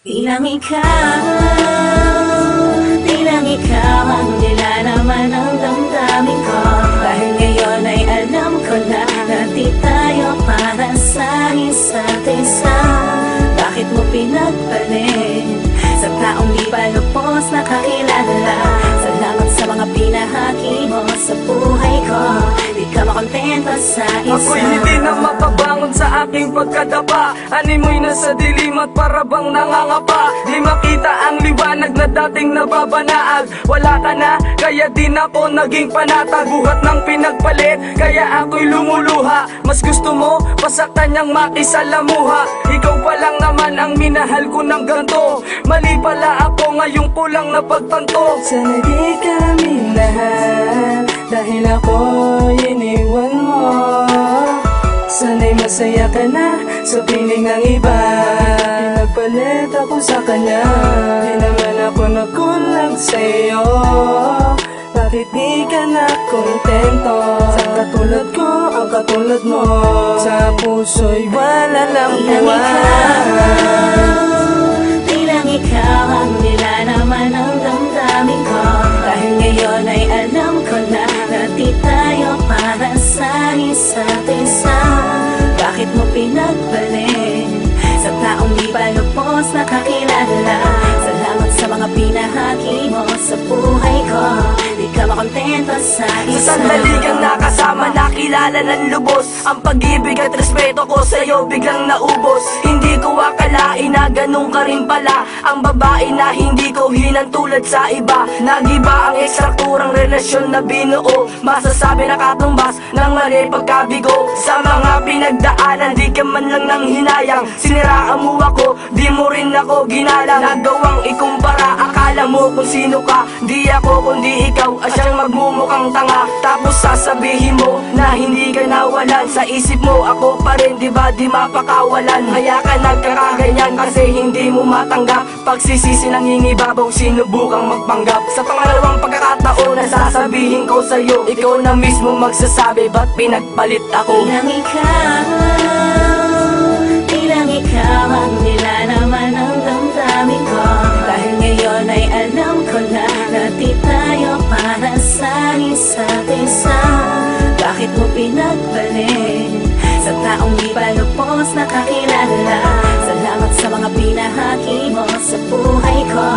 Bilang ikaw ang nilalaman ng damdamin ko. Dahil ngayon ay alam ko na di tayo para sa isa't isa. Bakit mo pinagpalit sa taong di pa lubos nakakilala? Salamat sa mga pinahagi mo sa buhay ko. Di ka makontento sa isa. Ako'y hindi na mapabangon sa aking pagkadapa. Animoy nasa dilim at parabang nangangapa. Di makita ang liwanag na dating nababanaag. Wala ka na, kaya din ako naging panatag. Buhat ng pinagpalit, kaya ako'y lumuluha. Mas gusto mo, pasaktan niyang makisalamuha. Ikaw pa lang naman ang minahal ko ng ganto. Mali pala ako, ngayon ko lang napagtanto. Sana di kami lahat, dahil ako'y iniwan mo. Sana'y masaya ka na sa piling ng iba. Pinagpalit ako sa kanya, di naman ako nagkulang sa'yo. Bakit di ka na kontento sa katulad ko, ang katulad mo? Sa puso'y wala lang buwan. Bilang ikaw ang nilalaman ng damdamin ko. Dahil ngayon ay alam ko na di tayo para sa isa't isa. Bakit mo pinagpalit sa taong di pa lubos nakakilala? Salamat sa mga pinahagi mo sa buhay ko. Di ka makontento sa isa. Sa sandali kang nakasama, nakilala ng lubos. Ang pag-ibig at respeto ko sa'yo biglang naubos. Hindi ko akalain na ganun ka rin pala. Ang babae na hindi ko hinantulad sa iba. Nagiba ang ekstrukturang relasyon na binuo. Masasabi na katumbas ng mali pagkabigo. Sa mga pinagdaanan, di ka man lang nang hinayang. Siniraan mo ako, di mo rin ako ginalang. Nagawang ikumpara, akala mo kung sino ka. Di ako kundi ikaw, asyang magmumukhang tanga. Tapos sasabihin mo na hindi ka nawalan. Sa isip mo ako pa rin, di ba di mapakawalan? Kaya ka nagkakaganyan kasi hindi mo matanggap. Pagsisisi ng hingibabaw, sinubukang magpanggap. Sa pangalawang pagkakataon na sasabihin ko sa'yo, ikaw na mismo magsasabi, ba't pinagpalit ako? Bilang ikaw ang nilalaman ng damdamin ko. Dahil ngayon ay alam ko na di tayo para sa isa't isa. Bakit mo pinagpalit sa taong di pa lubos nakakilala? Salamat sa mga pinahagi mo sa buhay ko.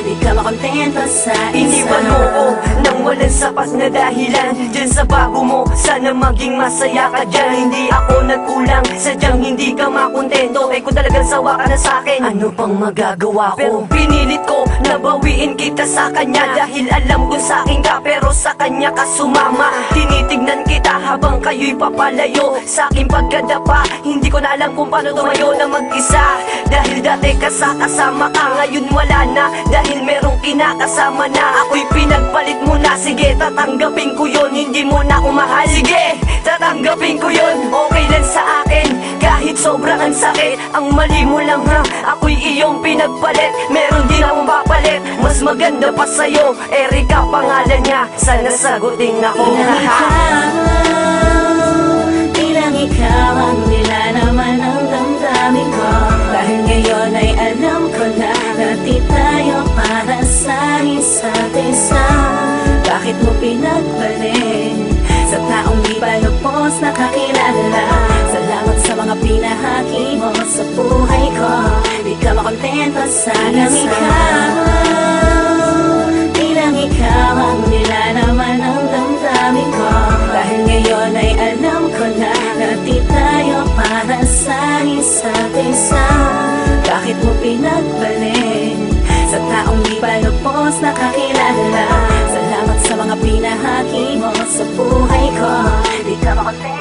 Di ka makontento sa isa. Iniwan mo ko nang walang sapat na dahilan. Diyan sa bago mo, sana maging masaya ka dyan. Hindi ako nagkulang, sadyang hindi ka makontento. Eh kung talagang sawa ka na sa'kin, ano pang magagawa ko? Pero pinilit ko na bawiin kita sa kanya. Dahil alam ko sa'kin ka, pero sa kanya ka sumama. Tinitignan kita habang kayo'y papalayo. Sa aking pagkadapa, hindi ko na alam kung paano tumayo na mag-isa. Dahil dati kasama ka, ngayon wala na. Dahil merong kinakasama na. Ako'y pinagpalit mo na, sige tatanggapin ko yun. Hindi mo na umahal, sige tatanggapin ko yun. Okay lang sa akin, kahit sobrang ang sakit. Ang mali mo lang ha, ako'y iyong pinagpalit. Meron din akong papalit, mas maganda pa sa'yo. Erika pangalan niya, sana sagutin ako. Bilang ikaw ang nilalaman ng damdamin ko. Dahil ngayon ay alam ko na di tayo para sa isa't isa. Bakit mo pinagpalit sa taong di pa lubos nakakilala? Salamat sa mga pinahagi mo sa buhay ko. Di ka makontento sa isa. Bilang ikaw ang nilalaman ng damdamin ko. Dahil ngayon ay alam ko na di tayo para sa isa't isa. Bakit mo pinagpalit sa taong di pa lubos nakakilala? Salamat sa mga pinahagi mo sa buhay ko. Di ka makontento.